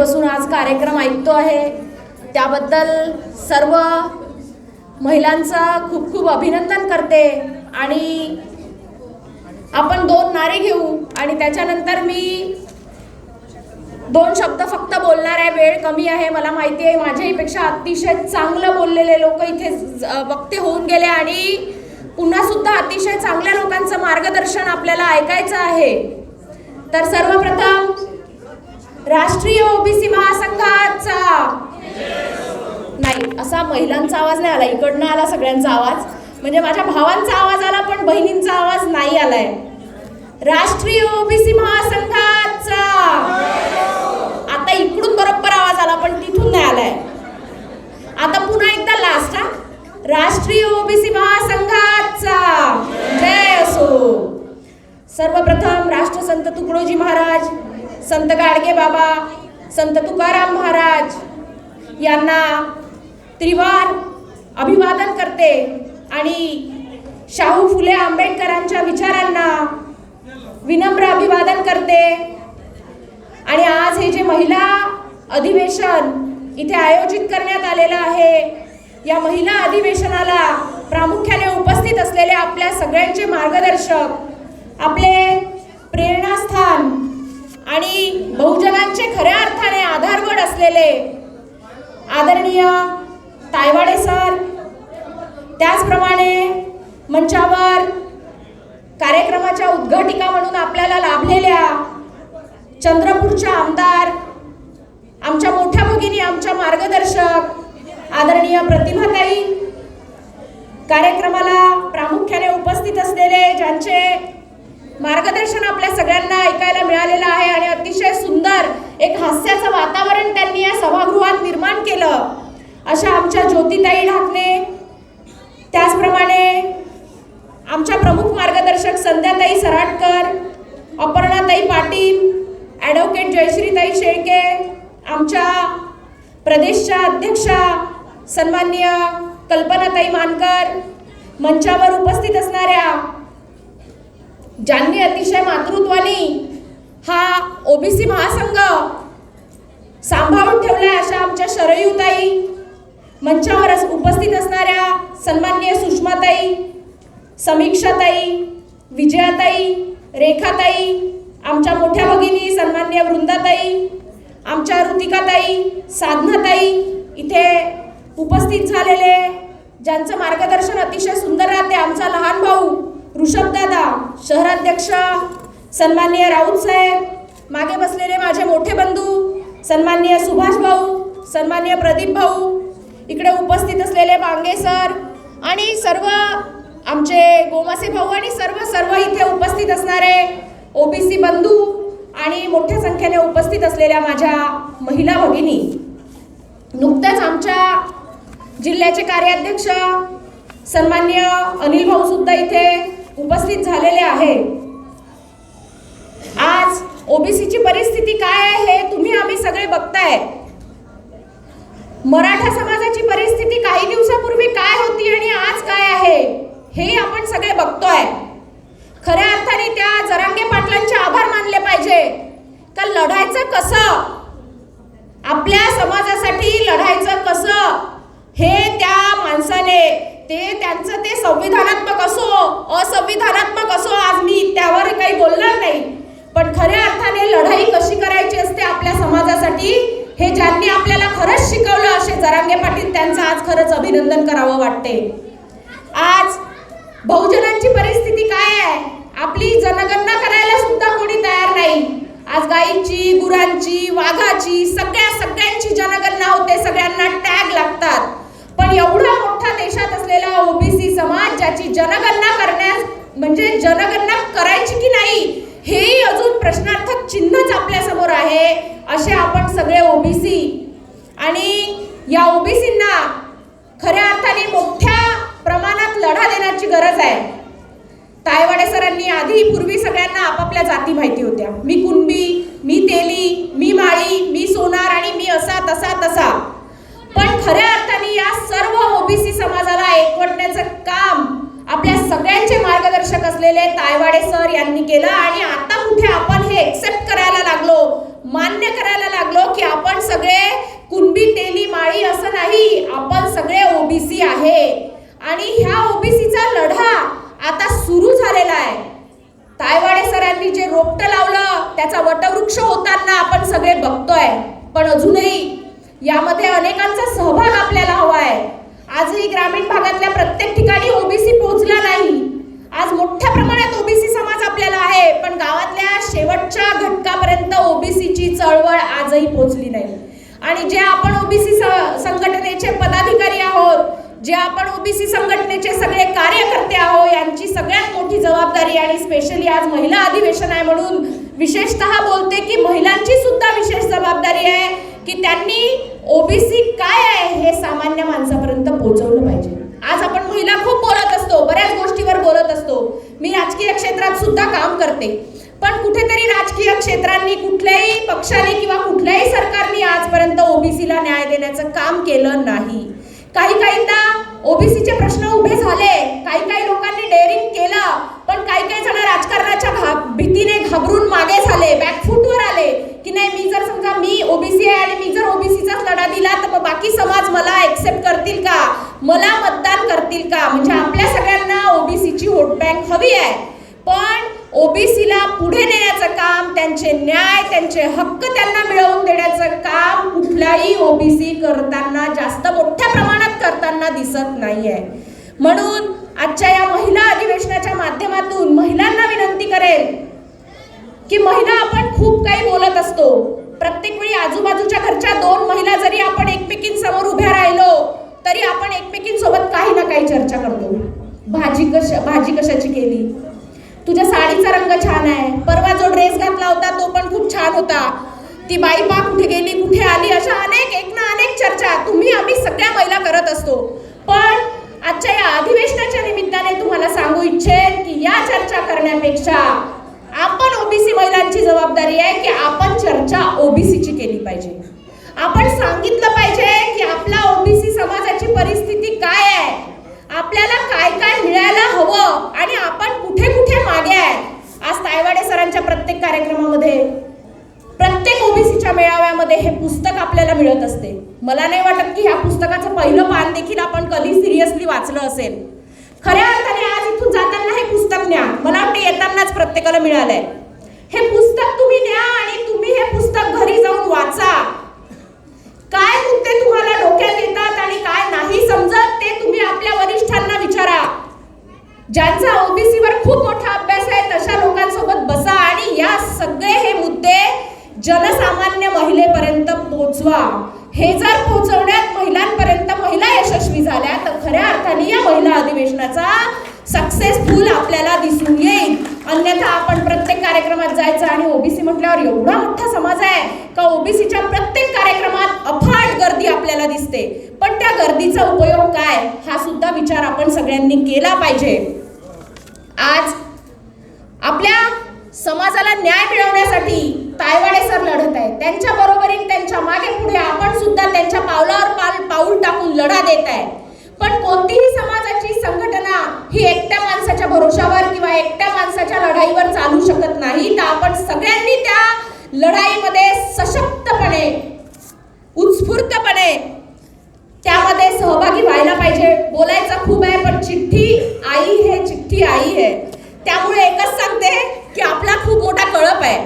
बसून आज कार्यक्रम ऐकतो आहे, त्याबद्दल सर्व महिलांचं खूप खूप अभिनंदन करते। आणि आपण 2 नारे घेऊ आणि त्याच्यानंतर मी 2 शब्द फक्त बोलणार आहे। वेळ कमी आहे, मला माहिती आहे। माझ्याहीपेक्षा अतिशय चांगलं बोललेले लोक इथे वक्ते होऊन गेले आणि पुन्हा सुद्धा अतिशय चांगल्या लोकांचं मार्गदर्शन आपल्याला ऐकायचं आहे। तर सर्वप्रथम राष्ट्रीय ओबीसी महासंघाचा नाही, असा महिलांचा आवाज नाही आला, इकडनं आला सगळ्यांचा आवाज, म्हणजे माझ्या भावांचा आवाज आला पण बहिणींचा आवाज नाही आलाय। राष्ट्रीय ओबीसी महासंघाचा आता इकडून बरोबर आवाज आला पण तिथून नाही आलाय। आता पुन्हा एकदा लास्ट हा, राष्ट्रीय ओबीसी महासंघाचा जय असो। सर्वप्रथम राष्ट्रसंत तुकडोजी महाराज, संत गाडगे बाबा, संत तुकाराम महाराज यांना त्रिवार अभिवादन करते आणि शाहू फुले आंबेडकरांच्या विचारांना विनम्र अभिवादन करते। आणि आज हे जे महिला अधिवेशन इथे आयोजित करण्यात आलेलं आहे, या महिला अधिवेशनाला प्रामुख्याने उपस्थित असलेले आपल्या सगळ्यांचे मार्गदर्शक, आपले प्रेरणास्थान आणि बहुजनांचे खऱ्या अर्थाने आधारवड असलेले आदरणीय तायवाडे सर, त्याचप्रमाणे मंचावर कार्यक्रमाच्या उद्घाटिका म्हणून आपल्याला लाभलेल्या चंद्रपूरच्या आमदार, आमच्या मोठ्या भगिनी, आमच्या मार्गदर्शक आदरणीय प्रतिभाताई, कार्यक्रमाला प्रामुख्याने उपस्थित असलेले ज्यांचे मार्गदर्शन आपल्या सगळ्यांना ऐकायला मिळालेलं आहे आणि अतिशय सुंदर एक हास्याचं वातावरण त्यांनी या सभागृहात निर्माण केलं, अशा आमच्या ज्योतिताई ढाकणे, त्याचप्रमाणे आमच्या प्रमुख मार्गदर्शक संध्याताई सराटकर, अपर्णाताई पाटील, ॲडव्होकेट जयश्रीताई शेळके, आमच्या प्रदेशच्या अध्यक्षा सन्माननीय कल्पनाताई मानकर, मंचावर उपस्थित असणाऱ्या ज्यांनी अतिशय मातृत्वाने हा ओबीसी महासंघ सांभाळून ठेवलाय अशा आमच्या शरयूताई, मंचावर उपस्थित असणाऱ्या सन्माननीय सुषमाताई, समीक्षाताई, विजयाताई, रेखाताई, आमच्या मोठ्या भगिनी सन्माननीय वृंदाताई, आमच्या ऋतिकाताई, साधनाताई, इथे उपस्थित झालेले ज्यांचं मार्गदर्शन अतिशय सुंदर राहते, आमचा लहान भाऊ ऋषभदादा, शहराध्यक्ष सन्माननीय राऊत साहेब, मागे बसलेले माझे मोठे बंधू सन्माननीय सुभाष भाऊ, सन्माननीय प्रदीप भाऊ, इकडे उपस्थित असलेले बांगे सर आणि सर्व आमचे गोमासे भाऊ आणि सर्व इथे उपस्थित असणारे ओबीसी बंधू आणि मोठ्या संख्येने उपस्थित असलेल्या माझ्या महिला भगिनी, नुकत्याच आमच्या जिल्ह्याचे कार्याध्यक्ष सन्माननीय अनिल भाऊ सुद्धा इथे उपस्थित झालेले आहे। आज ओबीसीची परिस्थिती काय आहे हे तुम्ही आम्ही सगळे बघताय। मराठा समाजाची परिस्थिती काही दिवसापूर्वी काय होती आणि आज काय आहे हे आपण सगळे बघतोय। खऱ्या अर्थाने त्या जरांगे पाटलांचे आभार मानले पाहिजे का लढायचं कसं, आपल्या समाजासाठी लढायचं कसं हे त्या माणसाने, ते त्यांचं ते संविधानात्मक असो असंविधानात्मक असो, आज मी त्यावर काही बोलणार नाही, पण खऱ्या अर्थाने लढाई कशी करायची असते आपल्या समाजासाठी हे ज्यांनी आपल्याला खरंच शिकवलं असे जरांगे पाटील, त्यांचं आज खरंच अभिनंदन करावं वाटते। आज बहुजनांची परिस्थिती काय आहे, आपली जनगणना करायला सुद्धा कोणी तयार नाही। आज गायीची, गुरांची, वाघाची, सगळ्यांची जनगणना होते, सगळ्यांना टॅग लागतात, पण एवढा मोठा देशात असलेला ओबीसी समाज ज्याची जनगणना करण्यास म्हणजे जनगणना करायची की नाही हेही अजून प्रश्नार्थक चिन्हच आपल्या समोर आहे, असे आपण सगळे ओबीसी। आणि या ओबीसींना खऱ्या अर्थाने मोठ्या प्रमाणात लढा देण्याची गरज आहे। तायवाडे सरांनी आधी पूर्वी सगळ्यांना आपापल्या जाती माहिती होत्या, मी कुणबी, मी तेली, मी माळी, मी सोनार आणि मी असा तसा, पण खऱ्या अर्थाने या सर्व ओबीसी समाजाला एकवटण्याचं काम आपल्या सगळ्यांचे मार्गदर्शक असलेले तायवाडे सर यांनी केलं। आणि आता कुठे आपण हे एक्सेप्ट करायला लागलो, मान्य करायला लागलो की आपण आणि ह्या ओबीसीचा लढा आता सुरू झालेला आहे. तायवाडे सरांनी जे रोपटं लावलं त्याचा वटवृक्ष होताना आपण सगळे बघतोय. पण अजूनही यामध्ये अनेकांचा सहभाग आपल्याला हवा आहे. आजही ग्रामीण भागातल्या प्रत्येक ठिकाणी ओबीसी पोहोचला नाही. आज मोठ्या प्रमाणात ओबीसी समाज आपल्याला आहे, पण गावातल्या शेवटच्या घटकापर्यंत ओबीसीची चळवळ आजही पोहोचली नाही. आणि जे आपण ओबीसी संघटनेचे पदाधिकारी आहोत, जे आपण ओबीसी संघटनेचे सगळे कार्यकर्ते आहोत, यांची सगळ्यात मोठी जबाबदारी, आणि स्पेशली आज महिला अधिवेशन आहे म्हणून विशेषतः बोलते की महिलांची सुद्धा विशेष जबाबदारी आहे की त्यांनी ओबीसी काय आहे हे सामान्य माणसापर्यंत पोहोचवलं पाहिजे. आज आपण महिला खूप बोलत असतो, बऱ्याच गोष्टीवर बोलत असतो. मी राजकीय क्षेत्रात सुद्धा काम करते, पण कुठेतरी राजकीय क्षेत्रांनी, कुठल्याही पक्षाने किंवा कुठल्याही सरकारने आजपर्यंत ओबीसीला न्याय देण्याचं काम केलं नाही. काहींदा ओबीसीचे प्रश्न उभे झाले, काही लोकांनी डेअरिंग केलं, पण काही जण राजकारणाच्या भीतीने घाबरून मागे झाले, बॅकफूटवर आले की नाही, मी जर समजा मी ओबीसी आहे आणि मी जर ओबीसीचाच लढा दिला तर मग बाकी समाज मला एक्सेप्ट करतील का, मला मतदान करतील का. म्हणजे आपल्या सगळ्यांना ओबीसीची वोट बँक हवी आहे, पण ओबीसीला पुढे नेण्याचं काम, त्यांचे न्याय, त्यांचे हक्क त्यांना मिळवून देण्याचं काम कुठलाही ओबीसी करताना, जास्त मोठ्या प्रमाणात करताना दिसत नाहीये. म्हणून आजच्या या महिला अधिवेशनाच्या माध्यमातून महिलांना विनंती करेल की महिला आपण खूप काही बोलत असतो. प्रत्येक वेळी आजूबाजूच्या घरच्या दोन महिला जरी आपण एकमेकींसमोर उभ्या राहिलो तरी आपण एकमेकींसोबत काही ना काही चर्चा करतो. भाजी कशाची केली, तुझ्या साडीचा रंग छान आहे, परवा जो ड्रेस घातला होता तो पण खूप छान होता, ती बाई पा कुठे गेली, कुठे आली, अशा अनेक चर्चा आम्ही सगळ्या महिला करत असतो. पण आजच्या या अधिवेशनाच्या निमित्ताने तुम्हाला सांगू इच्छेन की या चर्चा करण्यापेक्षा आपण ओबीसी महिलांची जबाबदारी आहे की आपण चर्चा ओबीसीची केली पाहिजे. आपण सांगितलं पाहिजे की आपला ओबीसी समाजाची परिस्थिती काय आहे, आपल्याला काय काय मिळायला हवं आणि आपण कुठे कुठे मागे आहे. आज तायवाडे सरांच्या प्रत्येक कार्यक्रमामध्ये, प्रत्येक ओबीसीच्या मेळाव्यामध्ये हे पुस्तक आपल्याला मिळत असते. मला नाही वाटत की ह्या पुस्तकाचं पहिलं पान देखील आपण कधी सिरियसली वाचलं असेल. खऱ्या अर्थाने आज इथून जाताना हे पुस्तक न्या, मला वाटतं येतानाच प्रत्येकाला मिळालंय. हे पुस्तक तुम्ही न्या आणि तुम्ही हे पुस्तक घरी जाऊन वाचा. काय मुद्दे तुम्हाला डोक्यात येतात आणि काय नाही समजत ते तुम्ही आपल्या वरिष्ठांना विचारा. ज्यांचा ओबीसीवर खूप मोठा अभ्यास आहे तशा लोकांसोबत बसा आणि या सगळे हे मुद्दे जनसामान्य महिलेपर्यंत पोहोचवा. हे जर पोहोचवण्यात महिलांपर्यंत महिला यशस्वी झाल्या तर खऱ्या अर्थाने या महिला अधिवेशनाचा सक्सेसफुल आपल्याला दिसून येईल. अन्यथा आपण प्रत्येक कार्यक्रमात जायचं आणि ओबीसी म्हटल्यावर एवढा मोठा समाज आहे का ओबीसीच्या प्रत्येक कार्यक्रमात अफाट गर्दी आपल्याला दिसते, पण त्या गर्दीचा उपयोग काय हा सुद्धा विचार आपण सगळ्यांनी केला पाहिजे. आज आपल्या समाजाला न्याय मिळवण्यासाठी तायवाडे सर लढत आहेत. त्यांच्या बरोबरीने त्यांच्या मागे पुढे आपण सुद्धा त्यांच्या पावलावर पाऊल टाकून लढा देत आहे. पण कोणतीही समाजाची संघटना ही एकट्या माणसाच्या भरोशावर किंवा एकट्या माणसाच्या लढाईवर चालू शकत नाही. तर आपण सगळ्यांनी त्या लढाईमध्ये सशक्तपणे, उत्स्फूर्तपणे त्यामध्ये सहभागी व्हायला पाहिजे. बोलायचं खूप आहे, पण चिठ्ठी आई आहे. त्यामुळे एकच सांगते की आपला खूप मोठा कळप आहे.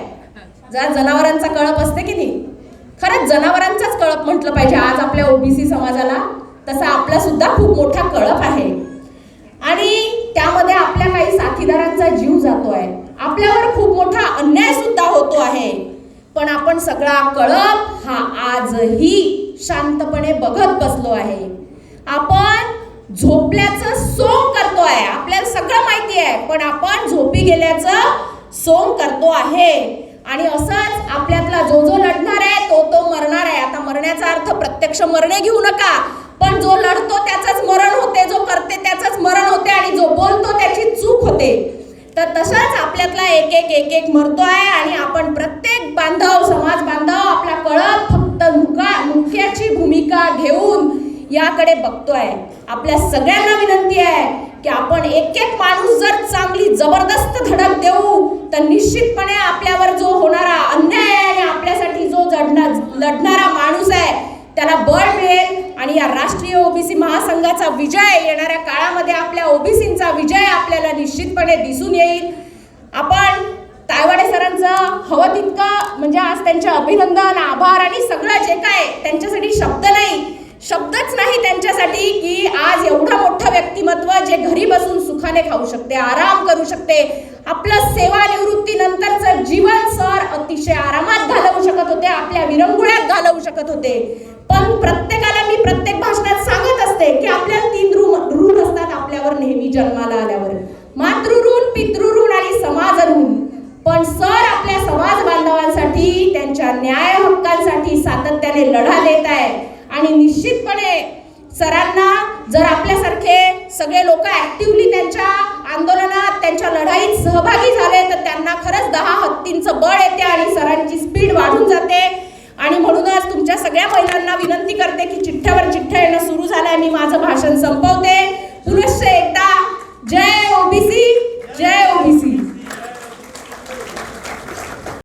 जरा जनावरांचा कळप असते की नाही, खरंच जनावरांचाच कळप म्हटलं पाहिजे आज आपल्या ओबीसी समाजाला, तसा आपला सुद्धा खूप मोठा कळप आहे. आणि त्यामध्ये आपल्या काही साथीदारांचा जीव जातो आहे, आपल्यावर खूप मोठा अन्याय सुद्धा होतो आहे. पण आपण सगळा कळप हा आजही शांतपणे बघत बसलो आहे. आपण झोपल्याचं सोंग करतोय, आपल्याला सगळं माहिती आहे, पण आपण झोपी गेल्याचं सोंग करतो आहे. आणि असंच आपल्यातला जो लढणार आहे तो मरणार आहे. आता मरण्याचा अर्थ प्रत्यक्ष मरणे घेऊ नका, पण जो लढतो त्याचंच मरण होते, जो करते त्याचंच मरण होते आणि जो बोलतो त्याची चूक होते. तर तसाच आपल्यातला एक मरतो आहे आणि आपण प्रत्येक बांधव, समाज बांधव आपला कळप फक्त मुख्याची भूमिका घेऊन याकडे बघतोय. आपल्या सगळ्यांना विनंती आहे की आपण एक माणूस जर चांगली जबरदस्त धडक देऊ तर निश्चितपणे आपल्यावर जो होणारा अन्याय आणि आपल्यासाठी जो लढणारा माणूस आहे त्याला बळ मिळेल आणि या राष्ट्रीय ओबीसी महासंघाचा विजय येणाऱ्या काळामध्ये आपल्या ओबीसींचा विजय आपल्याला निश्चितपणे दिसून येईल. आपण तायवाडे सरांचं हवं तितकं म्हणजे आज त्यांचे अभिनंदन, आभार आणि सगळं जे काय त्यांच्यासाठी शब्दच नाही त्यांच्यासाठी की आज एवढं मोठं व्यक्तिमत्व जे घरी बसून सुखाने खाऊ शकते, आराम करू शकते, आपलं सेवानिवृत्तीनंतरचं जीवन सर अतिशय आरामात घालवू शकत होते, आपल्या विरंगुळ्यात घालवू शकत होते. पण प्रत्येकाला मी प्रत्येक भाषणात सांगत असते की आपल्याला 3 ऋण असतात आपल्यावर नेहमी जन्माला आल्यावर, मातृऋण, पितृऋण आणि समाज ऋण. पण सर आपल्या समाज बांधवांसाठी, त्यांच्या न्याय हक्कांसाठी सातत्याने लढा देत आहे. आणि निश्चितपणे सरांना जर आपल्यासारखे सगळे लोक ऍक्टिव्हली त्यांच्या आंदोलनात, त्यांच्या लढाईत सहभागी झाले तर त्यांना खरंच 10 हत्तींचं बळ येते आणि सरांची स्पीड वाढून जाते. आणि म्हणूनच तुमच्या सगळ्या महिलांना विनंती करते की चिठ्ठ्यावर चिठ्ठ्या येणं सुरू झालंय. मी माझं भाषण संपवते.